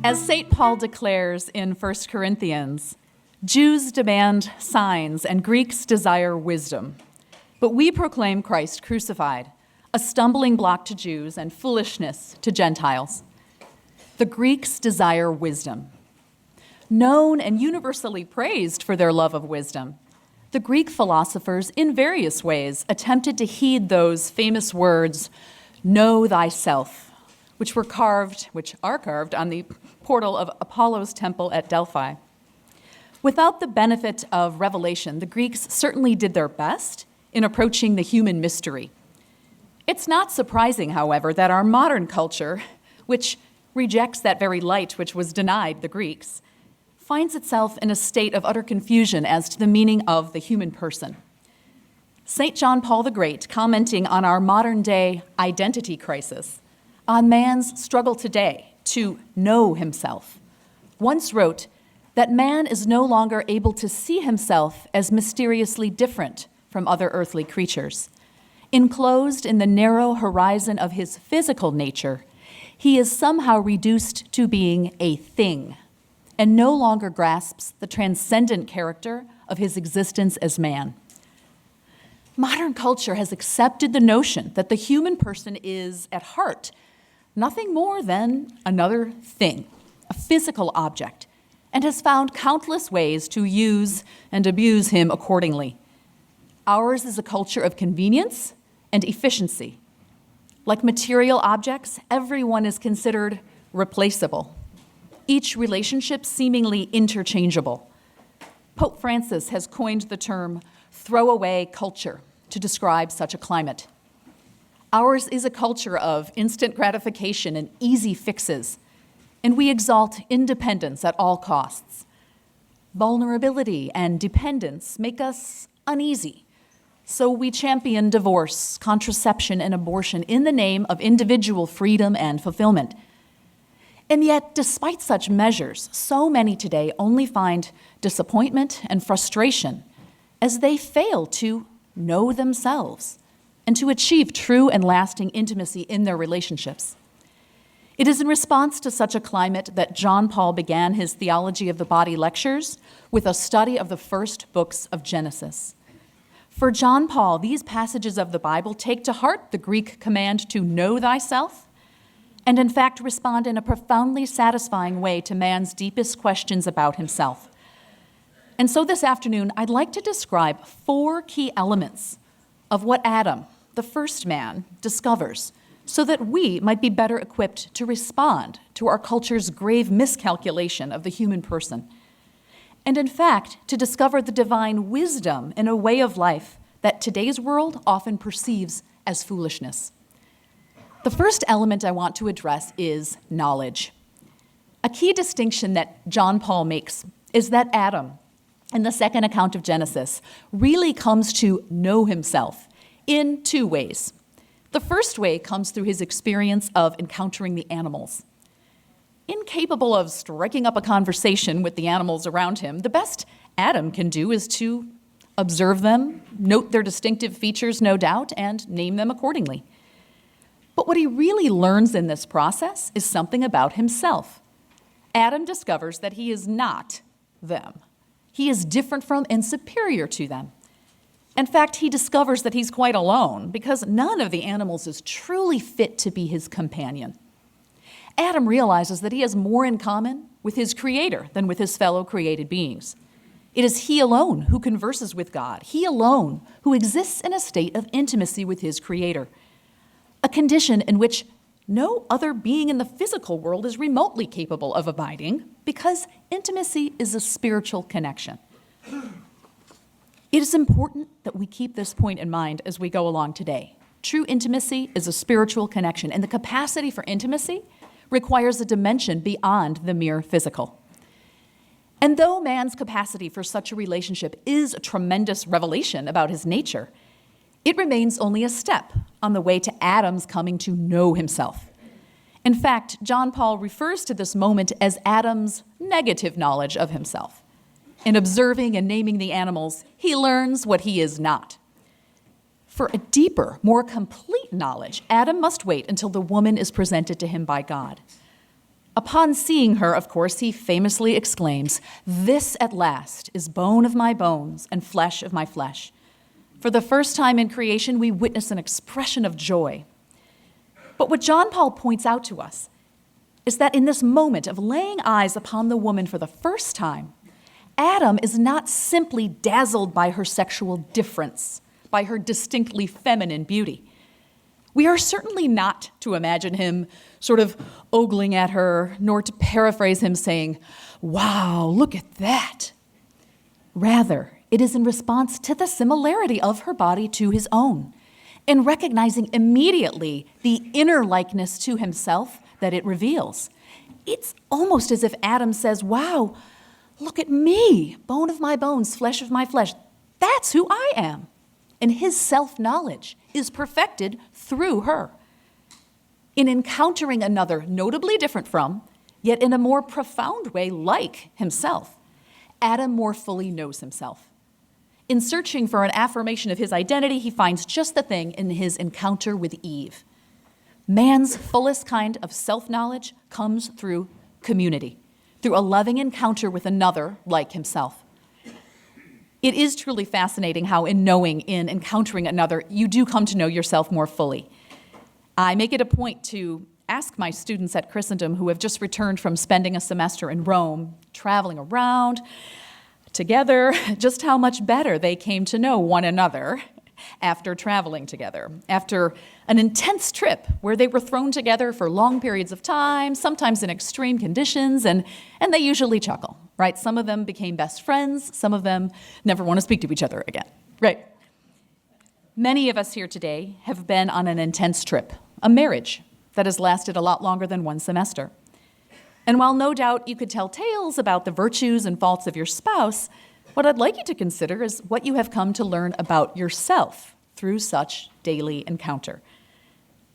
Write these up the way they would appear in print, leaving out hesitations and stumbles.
As St. Paul declares in 1 Corinthians, Jews demand signs and Greeks desire wisdom. But we proclaim Christ crucified, a stumbling block to Jews and foolishness to Gentiles. The Greeks desire wisdom. Known and universally praised for their love of wisdom, the Greek philosophers in various ways attempted to heed those famous words, "Know thyself," which are carved on the portal of Apollo's temple at Delphi. Without the benefit of revelation, the Greeks certainly did their best in approaching the human mystery. It's not surprising, however, that our modern culture, which rejects that very light which was denied the Greeks, finds itself in a state of utter confusion as to the meaning of the human person. St. John Paul the Great, commenting on our modern-day identity crisis, on man's struggle today to know himself, once wrote that man is no longer able to see himself as mysteriously different from other earthly creatures. Enclosed in the narrow horizon of his physical nature, he is somehow reduced to being a thing and no longer grasps the transcendent character of his existence as man. Modern culture has accepted the notion that the human person is, at heart, nothing more than another thing, a physical object, and has found countless ways to use and abuse him accordingly. Ours is a culture of convenience and efficiency. Like material objects, everyone is considered replaceable, each relationship seemingly interchangeable. Pope Francis has coined the term throwaway culture to describe such a climate. Ours is a culture of instant gratification and easy fixes, and we exalt independence at all costs. Vulnerability and dependence make us uneasy, so we champion divorce, contraception, and abortion in the name of individual freedom and fulfillment. And yet, despite such measures, so many today only find disappointment and frustration as they fail to know themselves and to achieve true and lasting intimacy in their relationships. It is in response to such a climate that John Paul began his Theology of the Body lectures with a study of the first books of Genesis. For John Paul, these passages of the Bible take to heart the Greek command to know thyself, and in fact respond in a profoundly satisfying way to man's deepest questions about himself. And so this afternoon, I'd like to describe 4 key elements of what Adam, the first man, discovers, so that we might be better equipped to respond to our culture's grave miscalculation of the human person, and in fact, to discover the divine wisdom in a way of life that today's world often perceives as foolishness. The first element I want to address is knowledge. A key distinction that John Paul makes is that Adam, in the second account of Genesis, really comes to know himself in 2 ways. The first way comes through his experience of encountering the animals. Incapable of striking up a conversation with the animals around him, the best Adam can do is to observe them, note their distinctive features, no doubt, and name them accordingly. But what he really learns in this process is something about himself. Adam discovers that he is not them. He is different from and superior to them. In fact, he discovers that he's quite alone because none of the animals is truly fit to be his companion. Adam realizes that he has more in common with his Creator than with his fellow created beings. It is he alone who converses with God, he alone who exists in a state of intimacy with his Creator, a condition in which no other being in the physical world is remotely capable of abiding because intimacy is a spiritual connection. It is important that we keep this point in mind as we go along today. True intimacy is a spiritual connection, and the capacity for intimacy requires a dimension beyond the mere physical. And though man's capacity for such a relationship is a tremendous revelation about his nature, it remains only a step on the way to Adam's coming to know himself. In fact, John Paul refers to this moment as Adam's negative knowledge of himself. In observing and naming the animals, he learns what he is not. For a deeper, more complete knowledge, Adam must wait until the woman is presented to him by God. Upon seeing her, of course, he famously exclaims, "This at last is bone of my bones and flesh of my flesh." For the first time in creation, we witness an expression of joy. But what John Paul points out to us is that in this moment of laying eyes upon the woman for the first time, Adam is not simply dazzled by her sexual difference, by her distinctly feminine beauty. We are certainly not to imagine him sort of ogling at her, nor to paraphrase him saying, "Wow, look at that." Rather, it is in response to the similarity of her body to his own, in recognizing immediately the inner likeness to himself that it reveals. It's almost as if Adam says, "Wow, look at me, bone of my bones, flesh of my flesh. That's who I am." And his self-knowledge is perfected through her. In encountering another notably different from, yet in a more profound way like himself, Adam more fully knows himself. In searching for an affirmation of his identity, he finds just the thing in his encounter with Eve. Man's fullest kind of self-knowledge comes through community, through a loving encounter with another like himself. It is truly fascinating how in encountering another, you do come to know yourself more fully. I make it a point to ask my students at Christendom who have just returned from spending a semester in Rome, traveling around together, just how much better they came to know one another after traveling together, after an intense trip where they were thrown together for long periods of time, sometimes in extreme conditions, and they usually chuckle, right? Some of them became best friends, some of them never want to speak to each other again, right? Many of us here today have been on an intense trip, a marriage that has lasted a lot longer than one semester. And while no doubt you could tell tales about the virtues and faults of your spouse, what I'd like you to consider is what you have come to learn about yourself through such daily encounter.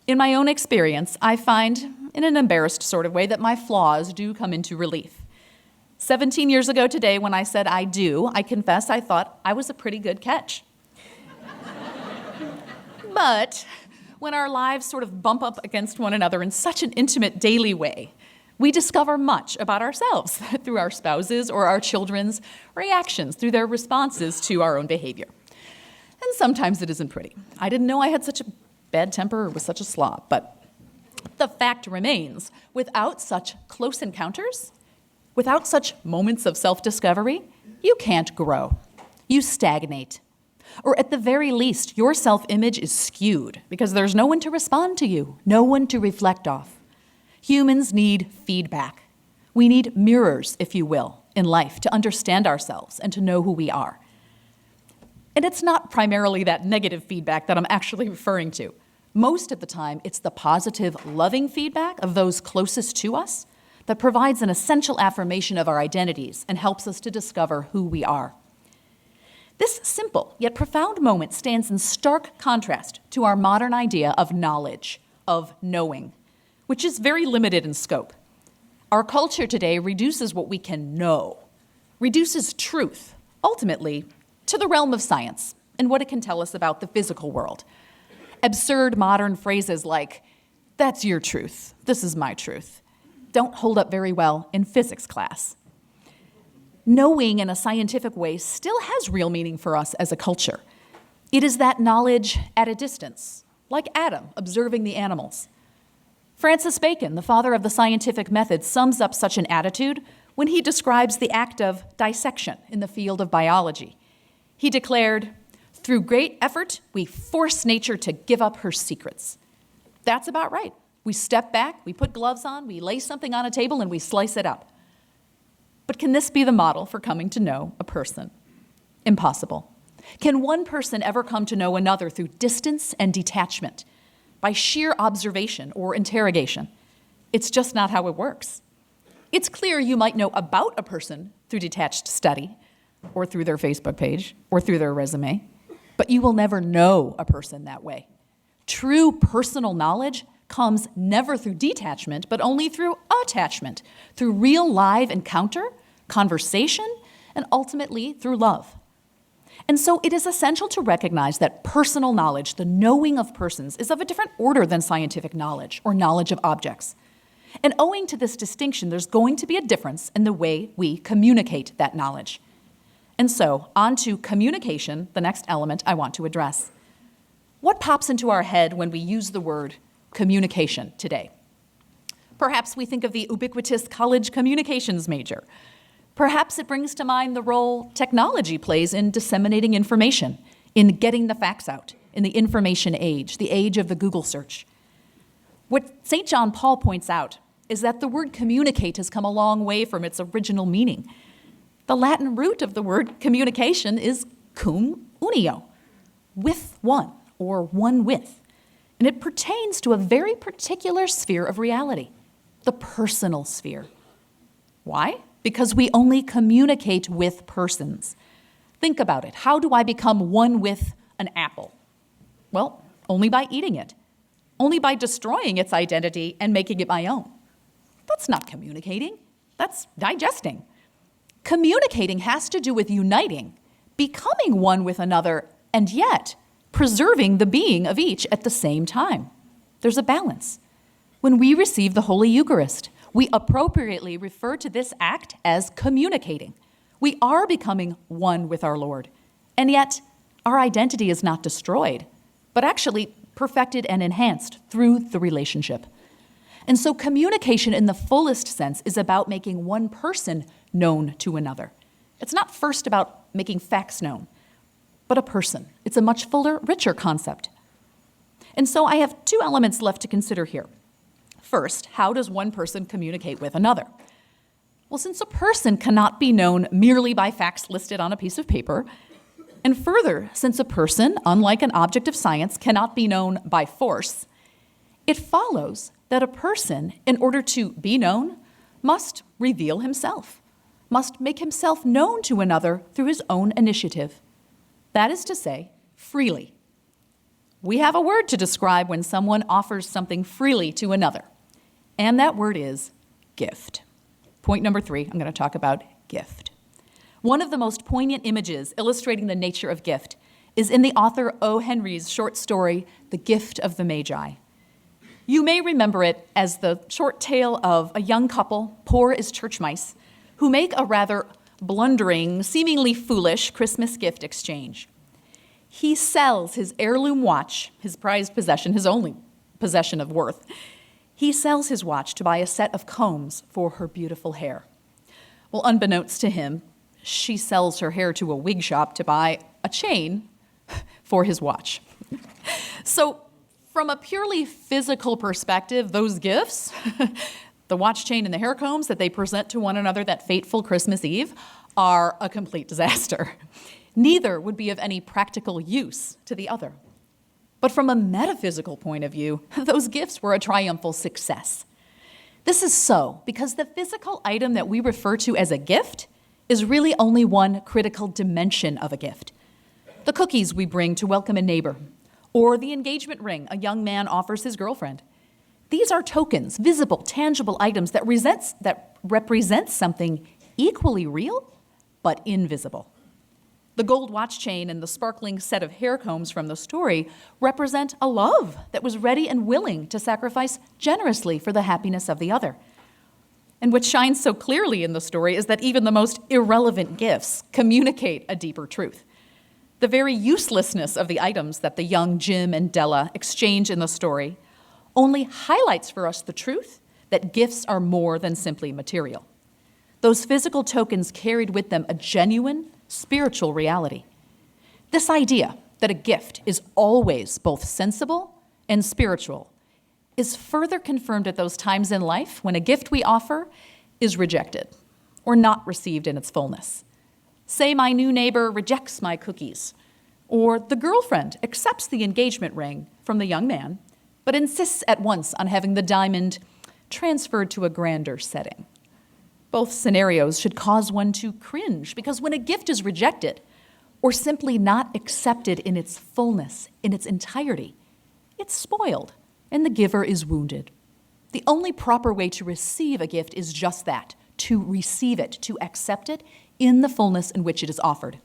In my own experience, I find, in an embarrassed sort of way, that my flaws do come into relief. 17 years ago today, when I said I do, I confess I thought I was a pretty good catch. But when our lives sort of bump up against one another in such an intimate daily way, we discover much about ourselves through our spouses or our children's reactions, through their responses to our own behavior. And sometimes it isn't pretty. I didn't know I had such a bad temper or was such a slob, but the fact remains, without such close encounters, without such moments of self-discovery, you can't grow. You stagnate. Or at the very least, your self-image is skewed because there's no one to respond to you, no one to reflect off. Humans need feedback. We need mirrors, if you will, in life to understand ourselves and to know who we are. And it's not primarily that negative feedback that I'm actually referring to. Most of the time, it's the positive, loving feedback of those closest to us that provides an essential affirmation of our identities and helps us to discover who we are. This simple yet profound moment stands in stark contrast to our modern idea of knowledge, of knowing, which is very limited in scope. Our culture today reduces what we can know, reduces truth, ultimately, to the realm of science and what it can tell us about the physical world. Absurd modern phrases like, "That's your truth, this is my truth," don't hold up very well in physics class. Knowing in a scientific way still has real meaning for us as a culture. It is that knowledge at a distance, like Adam observing the animals. Francis Bacon, the father of the scientific method, sums up such an attitude when he describes the act of dissection in the field of biology. He declared, "Through great effort, we force nature to give up her secrets." That's about right. We step back, we put gloves on, we lay something on a table, and we slice it up. But can this be the model for coming to know a person? Impossible. Can one person ever come to know another through distance and detachment, by sheer observation or interrogation? It's just not how it works. It's clear you might know about a person through detached study, or through their Facebook page, or through their resume, but you will never know a person that way. True personal knowledge comes never through detachment, but only through attachment, through real live encounter, conversation, and ultimately through love. And so it is essential to recognize that personal knowledge, the knowing of persons, is of a different order than scientific knowledge or knowledge of objects. And owing to this distinction, there's going to be a difference in the way we communicate that knowledge. And so, on to communication, the next element I want to address. What pops into our head when we use the word communication today? Perhaps we think of the ubiquitous college communications major. Perhaps it brings to mind the role technology plays in disseminating information, in getting the facts out, in the information age, the age of the Google search. What St. John Paul points out is that the word communicate has come a long way from its original meaning. The Latin root of the word communication is cum unio, with one, or one with. And it pertains to a very particular sphere of reality, the personal sphere. Why? Because we only communicate with persons. Think about it. How do I become one with an apple? Well, only by eating it. Only by destroying its identity and making it my own. That's not communicating. That's digesting. Communicating has to do with uniting, becoming one with another, and yet preserving the being of each at the same time. There's a balance. When we receive the Holy Eucharist, we appropriately refer to this act as communicating. We are becoming one with our Lord, and yet our identity is not destroyed, but actually perfected and enhanced through the relationship. And so communication in the fullest sense is about making one person known to another. It's not first about making facts known, but a person. It's a much fuller, richer concept. And so I have two elements left to consider here. First, how does one person communicate with another? Well, since a person cannot be known merely by facts listed on a piece of paper, and further, since a person, unlike an object of science, cannot be known by force, it follows that a person, in order to be known, must reveal himself, must make himself known to another through his own initiative. That is to say, freely. We have a word to describe when someone offers something freely to another, and that word is gift. Point number 3, I'm going to talk about gift. One of the most poignant images illustrating the nature of gift is in the author O. Henry's short story, The Gift of the Magi. You may remember it as the short tale of a young couple, poor as church mice, who make a rather blundering, seemingly foolish Christmas gift exchange. He sells his heirloom watch, his prized possession, his only possession of worth. He sells his watch to buy a set of combs for her beautiful hair. Well, unbeknownst to him, she sells her hair to a wig shop to buy a chain for his watch. So, from a purely physical perspective, those gifts, the watch chain and the hair combs that they present to one another that fateful Christmas Eve, are a complete disaster. Neither would be of any practical use to the other. But from a metaphysical point of view, those gifts were a triumphal success. This is so because the physical item that we refer to as a gift is really only one critical dimension of a gift. The cookies we bring to welcome a neighbor, or the engagement ring a young man offers his girlfriend. These are tokens, visible, tangible items that represent something equally real, but invisible. The gold watch chain and the sparkling set of hair combs from the story represent a love that was ready and willing to sacrifice generously for the happiness of the other. And what shines so clearly in the story is that even the most irrelevant gifts communicate a deeper truth. The very uselessness of the items that the young Jim and Della exchange in the story only highlights for us the truth that gifts are more than simply material. Those physical tokens carried with them a genuine spiritual reality. This idea that a gift is always both sensible and spiritual is further confirmed at those times in life when a gift we offer is rejected or not received in its fullness. Say my new neighbor rejects my cookies, or the girlfriend accepts the engagement ring from the young man, but insists at once on having the diamond transferred to a grander setting. Both scenarios should cause one to cringe, because when a gift is rejected, or simply not accepted in its fullness, in its entirety, it's spoiled, and the giver is wounded. The only proper way to receive a gift is just that, to receive it, to accept it in the fullness in which it is offered.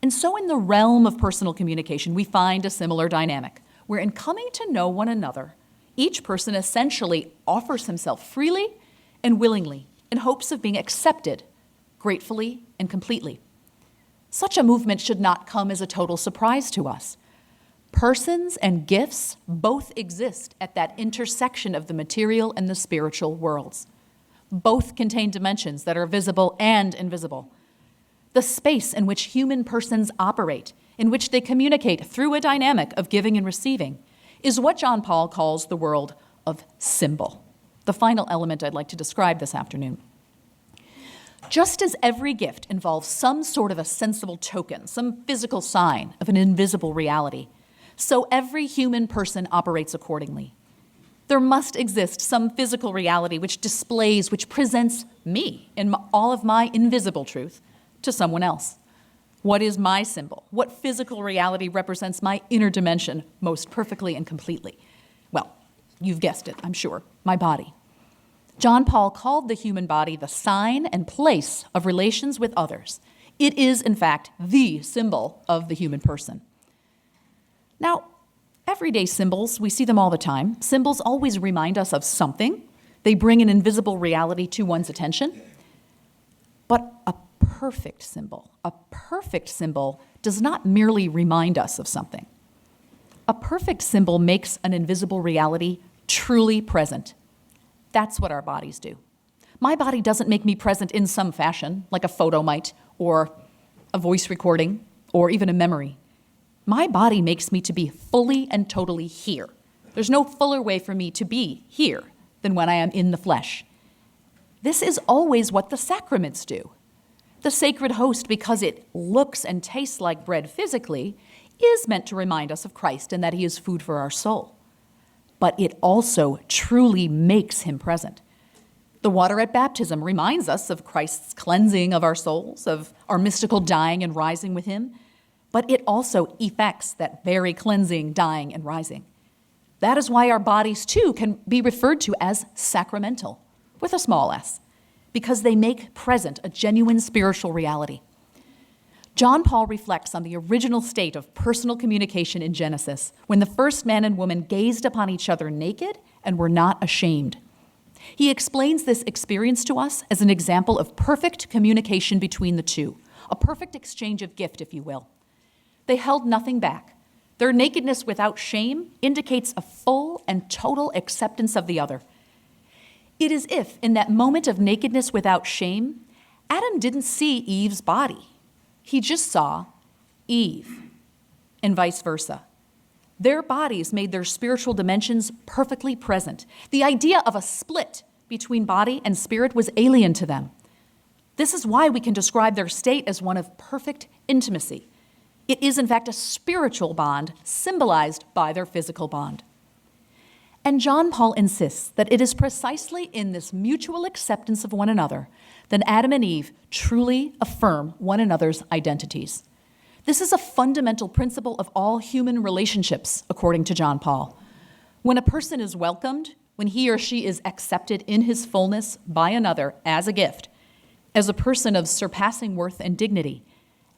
And so in the realm of personal communication, we find a similar dynamic, where in coming to know one another, Each person essentially offers himself freely and willingly in hopes of being accepted gratefully and completely. Such a movement should not come as a total surprise to us. Persons and gifts both exist at that intersection of the material and the spiritual worlds. Both contain dimensions that are visible and invisible. The space in which human persons operate, in which they communicate through a dynamic of giving and receiving, is what John Paul calls the world of symbol, the final element I'd like to describe this afternoon. Just as every gift involves some sort of a sensible token, some physical sign of an invisible reality, so every human person operates accordingly. There must exist some physical reality which displays, which presents me in all of my invisible truth to someone else. What is my symbol? What physical reality represents my inner dimension most perfectly and completely? Well, you've guessed it, I'm sure, my body. John Paul called the human body the sign and place of relations with others. It is, in fact, the symbol of the human person. Now, everyday symbols, we see them all the time. Symbols always remind us of something. They bring an invisible reality to one's attention. But a perfect symbol does not merely remind us of something. A perfect symbol makes an invisible reality truly present. That's what our bodies do. My body doesn't make me present in some fashion, like a photo might, or a voice recording, or even a memory. My body makes me to be fully and totally here. There's no fuller way for me to be here than when I am in the flesh. This is always what the sacraments do. The sacred host, because it looks and tastes like bread physically, is meant to remind us of Christ and that he is food for our soul. But it also truly makes him present. The water at baptism reminds us of Christ's cleansing of our souls, of our mystical dying and rising with him, but it also effects that very cleansing, dying, and rising. That is why our bodies, too, can be referred to as sacramental, with a small s, because they make present a genuine spiritual reality. John Paul reflects on the original state of personal communication in Genesis, when the first man and woman gazed upon each other naked and were not ashamed. He explains this experience to us as an example of perfect communication between the two, a perfect exchange of gift, if you will. They held nothing back. Their nakedness without shame indicates a full and total acceptance of the other. It is if, in that moment of nakedness without shame, Adam didn't see Eve's body. He just saw Eve, and vice versa. Their bodies made their spiritual dimensions perfectly present. The idea of a split between body and spirit was alien to them. This is why we can describe their state as one of perfect intimacy. It is, in fact, a spiritual bond symbolized by their physical bond. And John Paul insists that it is precisely in this mutual acceptance of one another that Adam and Eve truly affirm one another's identities. This is a fundamental principle of all human relationships, according to John Paul. When a person is welcomed, when he or she is accepted in his fullness by another as a gift, as a person of surpassing worth and dignity,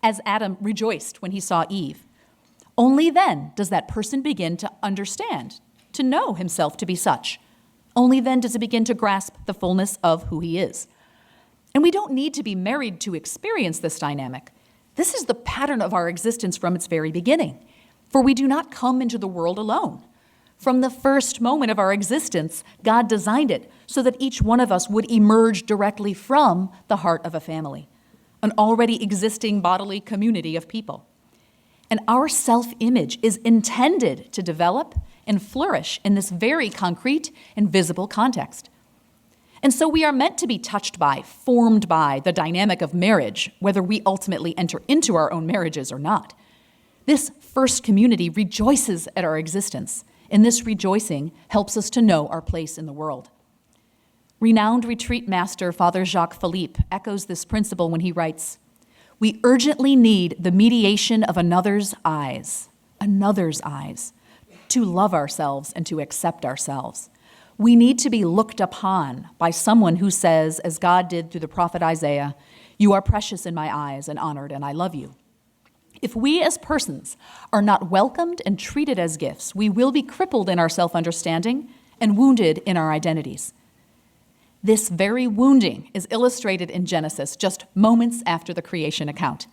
as Adam rejoiced when he saw Eve, only then does that person begin to understand, to know himself to be such. Only then does he begin to grasp the fullness of who he is. And we don't need to be married to experience this dynamic. This is the pattern of our existence from its very beginning, for we do not come into the world alone. From the first moment of our existence, God designed it so that each one of us would emerge directly from the heart of a family, an already existing bodily community of people. And our self-image is intended to develop and flourish in this very concrete and visible context. And so we are meant to be touched by, formed by the dynamic of marriage, whether we ultimately enter into our own marriages or not. This first community rejoices at our existence, and this rejoicing helps us to know our place in the world. Renowned retreat master Father Jacques Philippe echoes this principle when he writes, "We urgently need the mediation of another's eyes, to love ourselves and to accept ourselves. We need to be looked upon by someone who says, as God did through the prophet Isaiah, 'You are precious in my eyes and honored, and I love you.' If we as persons are not welcomed and treated as gifts, we will be crippled in our self-understanding and wounded in our identities. This very wounding is illustrated in Genesis just moments after the creation account.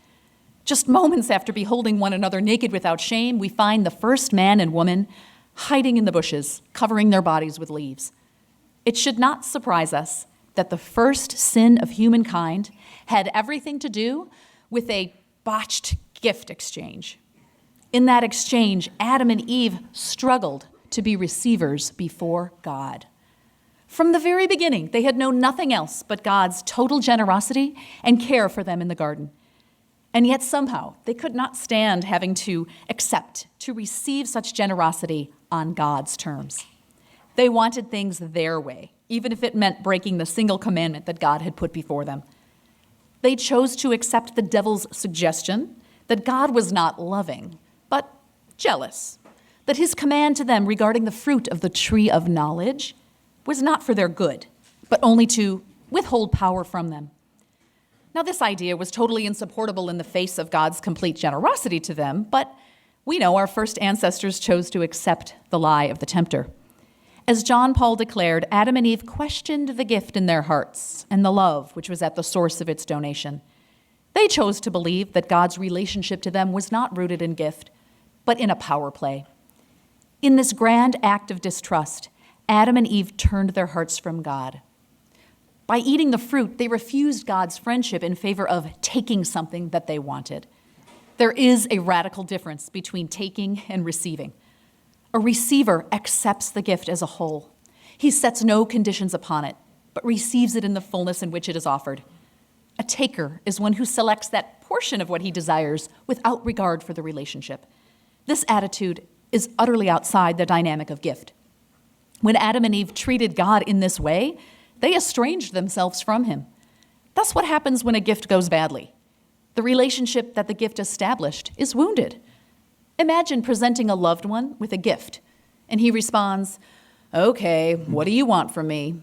Just moments after beholding one another naked without shame, we find the first man and woman hiding in the bushes, covering their bodies with leaves. It should not surprise us that the first sin of humankind had everything to do with a botched gift exchange. In that exchange, Adam and Eve struggled to be receivers before God. From the very beginning, they had known nothing else but God's total generosity and care for them in the garden. And yet somehow they could not stand having to accept, to receive such generosity on God's terms. They wanted things their way, even if it meant breaking the single commandment that God had put before them. They chose to accept the devil's suggestion that God was not loving, but jealous, that his command to them regarding the fruit of the tree of knowledge was not for their good, but only to withhold power from them. Now, this idea was totally insupportable in the face of God's complete generosity to them, but we know our first ancestors chose to accept the lie of the tempter. As John Paul declared, Adam and Eve questioned the gift in their hearts and the love which was at the source of its donation. They chose to believe that God's relationship to them was not rooted in gift, but in a power play. In this grand act of distrust, Adam and Eve turned their hearts from God. By eating the fruit, they refused God's friendship in favor of taking something that they wanted. There is a radical difference between taking and receiving. A receiver accepts the gift as a whole. He sets no conditions upon it, but receives it in the fullness in which it is offered. A taker is one who selects that portion of what he desires without regard for the relationship. This attitude is utterly outside the dynamic of gift. When Adam and Eve treated God in this way, they estranged themselves from him. That's what happens when a gift goes badly. The relationship that the gift established is wounded. Imagine presenting a loved one with a gift, and he responds, "Okay, what do you want from me?"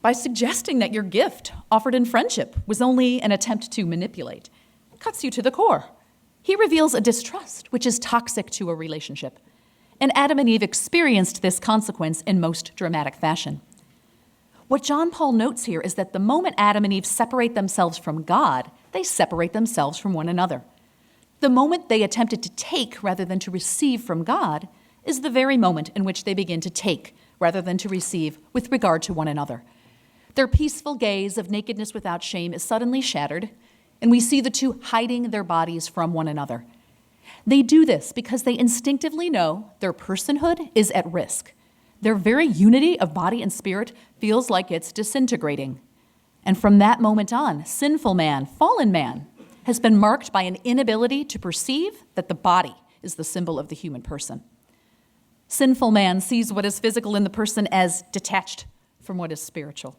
By suggesting that your gift, offered in friendship, was only an attempt to manipulate, it cuts you to the core. He reveals a distrust which is toxic to a relationship. And Adam and Eve experienced this consequence in most dramatic fashion. What John Paul notes here is that the moment Adam and Eve separate themselves from God, they separate themselves from one another. The moment they attempted to take rather than to receive from God is the very moment in which they begin to take rather than to receive with regard to one another. Their peaceful gaze of nakedness without shame is suddenly shattered, and we see the two hiding their bodies from one another. They do this because they instinctively know their personhood is at risk. Their very unity of body and spirit feels like it's disintegrating. And from that moment on, sinful man, fallen man, has been marked by an inability to perceive that the body is the symbol of the human person. Sinful man sees what is physical in the person as detached from what is spiritual,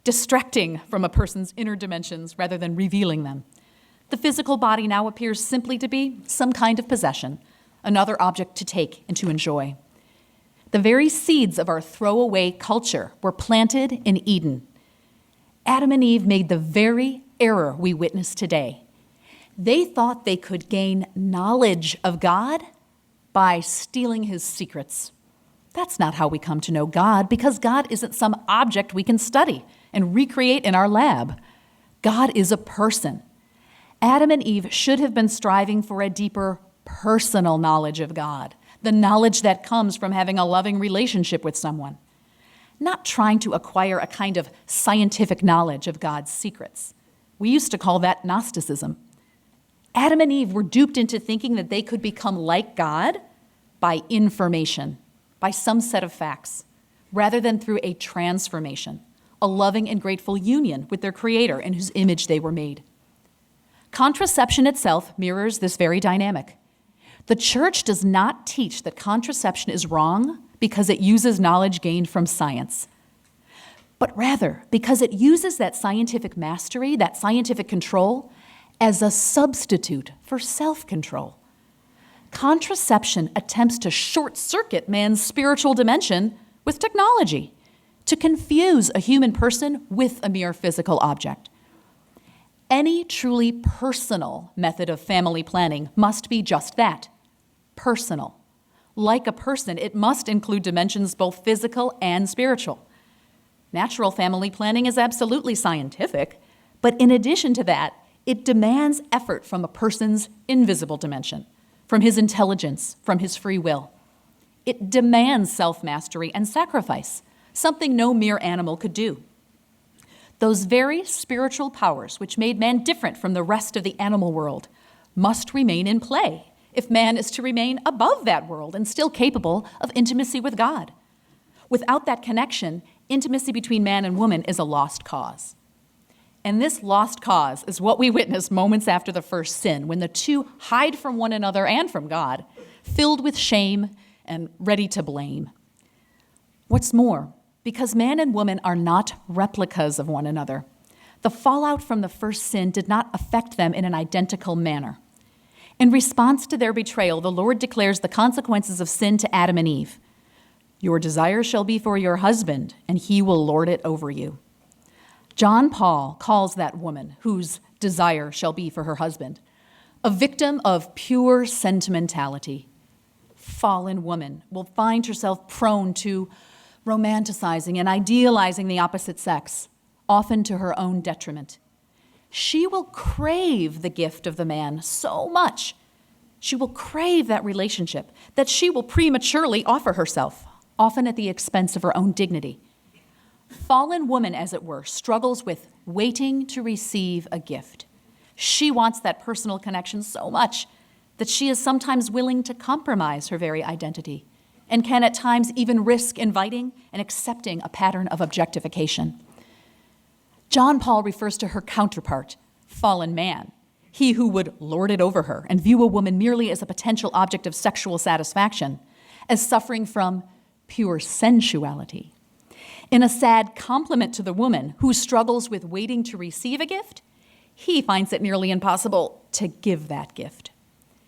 distracting from a person's inner dimensions rather than revealing them. The physical body now appears simply to be some kind of possession, another object to take and to enjoy. The very seeds of our throwaway culture were planted in Eden. Adam and Eve made the very error we witness today. They thought they could gain knowledge of God by stealing his secrets. That's not how we come to know God, because God isn't some object we can study and recreate in our lab. God is a person. Adam and Eve should have been striving for a deeper personal knowledge of God, the knowledge that comes from having a loving relationship with someone, not trying to acquire a kind of scientific knowledge of God's secrets. We used to call that Gnosticism. Adam and Eve were duped into thinking that they could become like God by information, by some set of facts, rather than through a transformation, a loving and grateful union with their Creator in whose image they were made. Contraception itself mirrors this very dynamic. The church does not teach that contraception is wrong because it uses knowledge gained from science, but rather because it uses that scientific mastery, that scientific control, as a substitute for self-control. Contraception attempts to short-circuit man's spiritual dimension with technology, to confuse a human person with a mere physical object. Any truly personal method of family planning must be just that, personal, Like a person, it must include dimensions both physical and spiritual. Natural family planning is absolutely scientific, but in addition to that, it demands effort from a person's invisible dimension, from his intelligence, from his free will. It demands self-mastery and sacrifice, something no mere animal could do. Those very spiritual powers which made man different from the rest of the animal world must remain in play if man is to remain above that world and still capable of intimacy with God. Without that connection, intimacy between man and woman is a lost cause. And this lost cause is what we witness moments after the first sin, when the two hide from one another and from God, filled with shame and ready to blame. What's more, because man and woman are not replicas of one another, the fallout from the first sin did not affect them in an identical manner. In response to their betrayal, the Lord declares the consequences of sin to Adam and Eve. Your desire shall be for your husband, and he will lord it over you. John Paul calls that woman, whose desire shall be for her husband, a victim of pure sentimentality. Fallen woman will find herself prone to romanticizing and idealizing the opposite sex, often to her own detriment. She will crave the gift of the man so much. She will crave that relationship that she will prematurely offer herself, often at the expense of her own dignity. Fallen woman, as it were, struggles with waiting to receive a gift. She wants that personal connection so much that she is sometimes willing to compromise her very identity and can at times even risk inviting and accepting a pattern of objectification. John Paul refers to her counterpart, fallen man, he who would lord it over her and view a woman merely as a potential object of sexual satisfaction, as suffering from pure sensuality. In a sad compliment to the woman who struggles with waiting to receive a gift, he finds it nearly impossible to give that gift.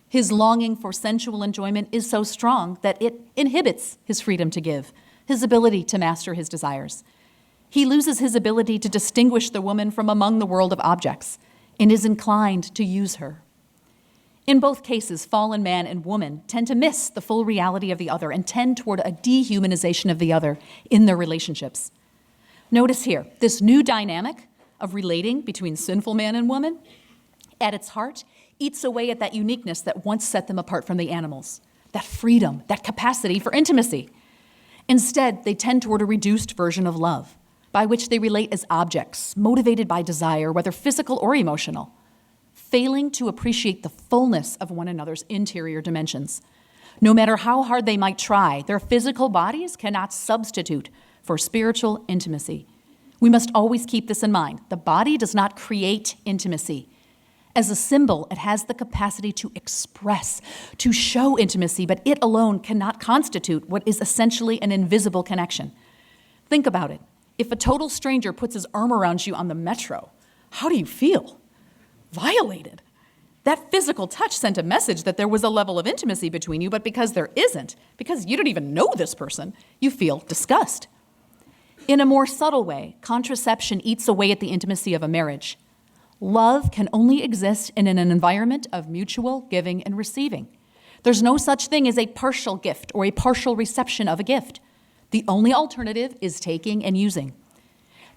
His longing for sensual enjoyment is so strong that it inhibits his freedom to give, his ability to master his desires. He loses his ability to distinguish the woman from among the world of objects and is inclined to use her. In both cases, fallen man and woman tend to miss the full reality of the other and tend toward a dehumanization of the other in their relationships. Notice here, this new dynamic of relating between sinful man and woman, at its heart, eats away at that uniqueness that once set them apart from the animals, that freedom, that capacity for intimacy. Instead, they tend toward a reduced version of love, by which they relate as objects, motivated by desire, whether physical or emotional, failing to appreciate the fullness of one another's interior dimensions. No matter how hard they might try, their physical bodies cannot substitute for spiritual intimacy. We must always keep this in mind. The body does not create intimacy. As a symbol, it has the capacity to express, to show intimacy, but it alone cannot constitute what is essentially an invisible connection. Think about it. If a total stranger puts his arm around you on the metro, how do you feel? Violated. That physical touch sent a message that there was a level of intimacy between you, but because there isn't, because you don't even know this person, you feel disgust. In a more subtle way, contraception eats away at the intimacy of a marriage. Love can only exist in an environment of mutual giving and receiving. There's no such thing as a partial gift or a partial reception of a gift. The only alternative is taking and using.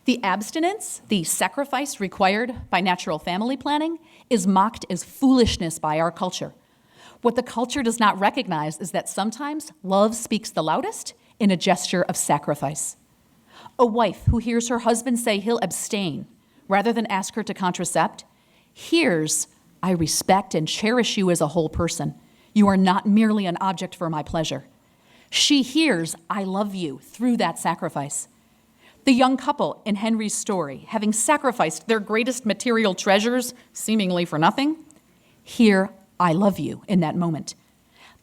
The abstinence, the sacrifice required by natural family planning, is mocked as foolishness by our culture. What the culture does not recognize is that sometimes love speaks the loudest in a gesture of sacrifice. A wife who hears her husband say he'll abstain rather than ask her to contracept hears, I respect and cherish you as a whole person. You are not merely an object for my pleasure. She hears, I love you, through that sacrifice. The young couple in Henry's story, having sacrificed their greatest material treasures, seemingly for nothing, hear, I love you, in that moment.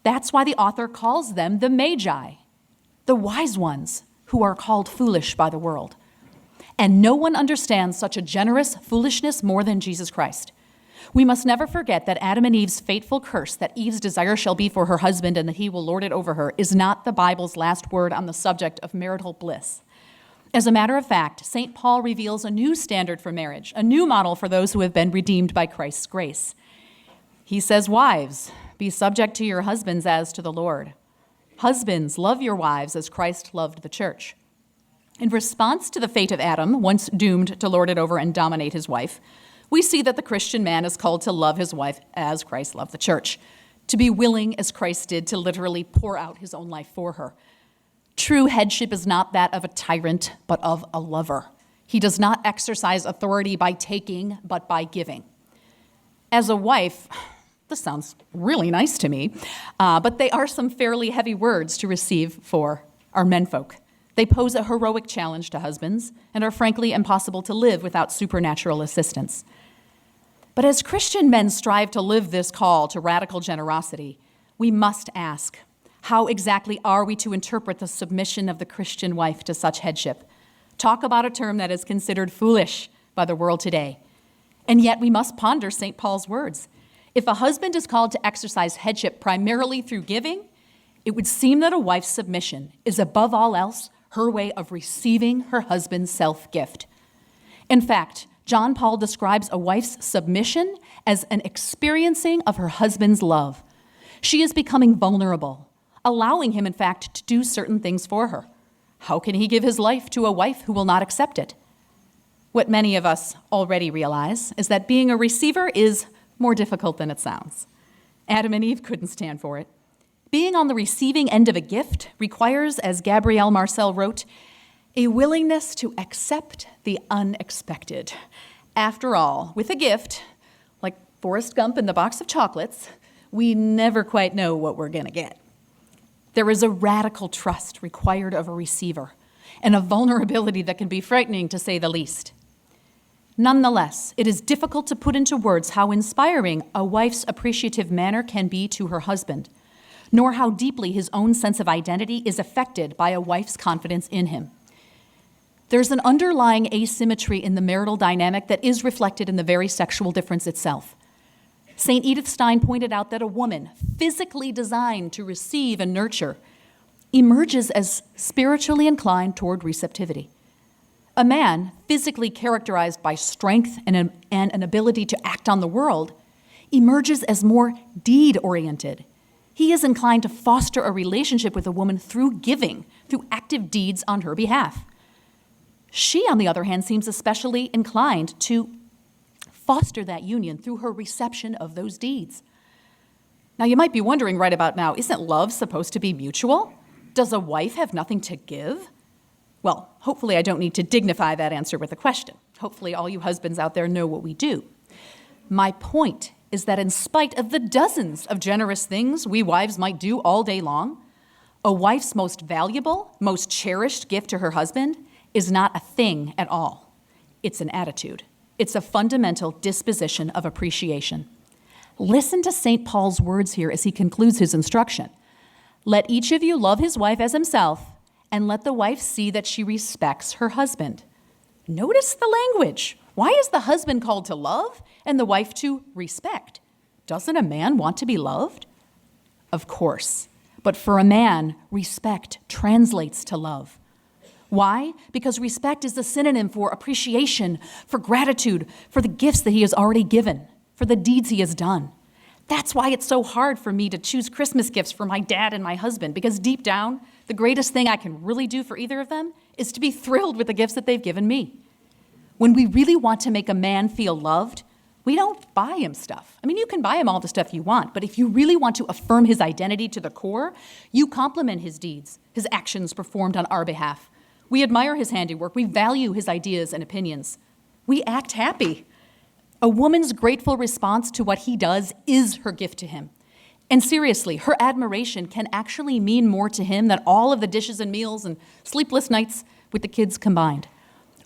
That's why the author calls them the Magi, the wise ones who are called foolish by the world. And no one understands such a generous foolishness more than Jesus Christ. We must never forget that Adam and Eve's fateful curse, that Eve's desire shall be for her husband and that he will lord it over her, is not the Bible's last word on the subject of marital bliss. As a matter of fact, St. Paul reveals a new standard for marriage, a new model for those who have been redeemed by Christ's grace. He says, wives, be subject to your husbands as to the Lord. Husbands, love your wives as Christ loved the church. In response to the fate of Adam, once doomed to lord it over and dominate his wife, we see that the Christian man is called to love his wife as Christ loved the church, to be willing as Christ did to literally pour out his own life for her. True headship is not that of a tyrant, but of a lover. He does not exercise authority by taking, but by giving. As a wife, this sounds really nice to me, but they are some fairly heavy words to receive for our menfolk. They pose a heroic challenge to husbands and are frankly impossible to live without supernatural assistance. But as Christian men strive to live this call to radical generosity, we must ask, how exactly are we to interpret the submission of the Christian wife to such headship? Talk about a term that is considered foolish by the world today. And yet we must ponder St. Paul's words. If a husband is called to exercise headship primarily through giving, it would seem that a wife's submission is above all else her way of receiving her husband's self-gift. In fact, John Paul describes a wife's submission as an experiencing of her husband's love. She is becoming vulnerable, allowing him, in fact, to do certain things for her. How can he give his life to a wife who will not accept it? What many of us already realize is that being a receiver is more difficult than it sounds. Adam and Eve couldn't stand for it. Being on the receiving end of a gift requires, as Gabrielle Marcel wrote, a willingness to accept the unexpected. After all, with a gift, like Forrest Gump in the box of chocolates, we never quite know what we're going to get. There is a radical trust required of a receiver, and a vulnerability that can be frightening, to say the least. Nonetheless, it is difficult to put into words how inspiring a wife's appreciative manner can be to her husband, nor how deeply his own sense of identity is affected by a wife's confidence in him. There's an underlying asymmetry in the marital dynamic that is reflected in the very sexual difference itself. St. Edith Stein pointed out that a woman, physically designed to receive and nurture, emerges as spiritually inclined toward receptivity. A man, physically characterized by strength and an ability to act on the world, emerges as more deed-oriented. He is inclined to foster a relationship with a woman through giving, through active deeds on her behalf. She, on the other hand, seems especially inclined to foster that union through her reception of those deeds. Now, you might be wondering right about now, isn't love supposed to be mutual? Does a wife have nothing to give? Well, hopefully I don't need to dignify that answer with a question. Hopefully all you husbands out there know what we do. My point is that in spite of the dozens of generous things we wives might do all day long, a wife's most valuable, most cherished gift to her husband is not a thing at all. It's an attitude. It's a fundamental disposition of appreciation. Listen to St. Paul's words here as he concludes his instruction. Let each of you love his wife as himself, and let the wife see that she respects her husband. Notice the language. Why is the husband called to love and the wife to respect? Doesn't a man want to be loved? Of course. But for a man, respect translates to love. Why? Because respect is the synonym for appreciation, for gratitude, for the gifts that he has already given, for the deeds he has done. That's why it's so hard for me to choose Christmas gifts for my dad and my husband, because deep down, the greatest thing I can really do for either of them is to be thrilled with the gifts that they've given me. When we really want to make a man feel loved, we don't buy him stuff. I mean, you can buy him all the stuff you want, but if you really want to affirm his identity to the core, you compliment his deeds, his actions performed on our behalf. We admire his handiwork. We value his ideas and opinions. We act happy. A woman's grateful response to what he does is her gift to him. And seriously, her admiration can actually mean more to him than all of the dishes and meals and sleepless nights with the kids combined.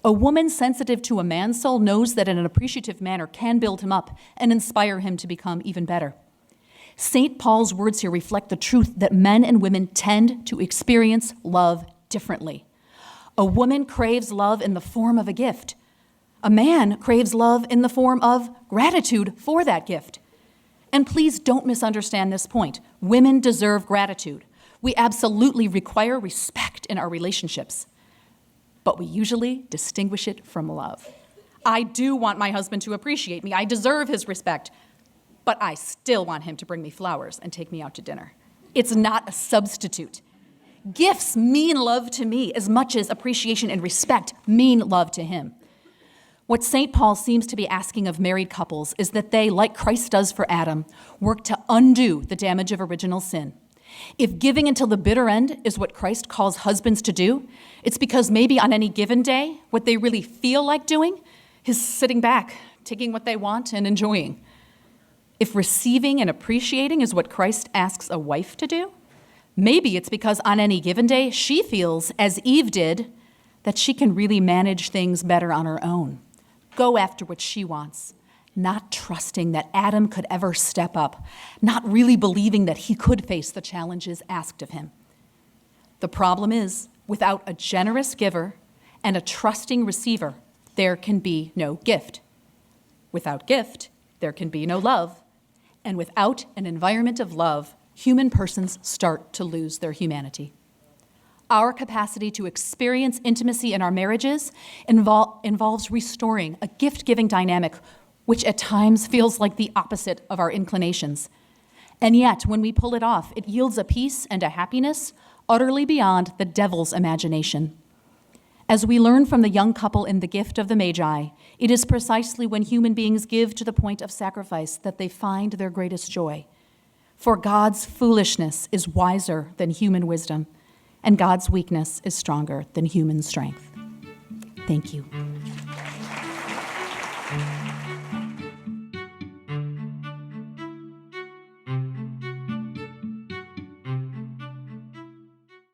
A woman sensitive to a man's soul knows that in an appreciative manner can build him up and inspire him to become even better. St. Paul's words here reflect the truth that men and women tend to experience love differently. A woman craves love in the form of a gift. A man craves love in the form of gratitude for that gift. And please don't misunderstand this point. Women deserve gratitude. We absolutely require respect in our relationships. But we usually distinguish it from love. I do want my husband to appreciate me. I deserve his respect. But I still want him to bring me flowers and take me out to dinner. It's not a substitute. Gifts mean love to me as much as appreciation and respect mean love to him. What St. Paul seems to be asking of married couples is that they, like Christ does for Adam, work to undo the damage of original sin. If giving until the bitter end is what Christ calls husbands to do, it's because maybe on any given day, what they really feel like doing is sitting back, taking what they want and enjoying. If receiving and appreciating is what Christ asks a wife to do, maybe it's because on any given day, she feels, as Eve did, that she can really manage things better on her own. Go after what she wants, not trusting that Adam could ever step up, not really believing that he could face the challenges asked of him. The problem is, without a generous giver and a trusting receiver, there can be no gift. Without gift, there can be no love. And without an environment of love, human persons start to lose their humanity. Our capacity to experience intimacy in our marriages involves restoring a gift-giving dynamic, which at times feels like the opposite of our inclinations. And yet, when we pull it off, it yields a peace and a happiness utterly beyond the devil's imagination. As we learn from the young couple in The Gift of the Magi, it is precisely when human beings give to the point of sacrifice that they find their greatest joy. For God's foolishness is wiser than human wisdom, and God's weakness is stronger than human strength. Thank you.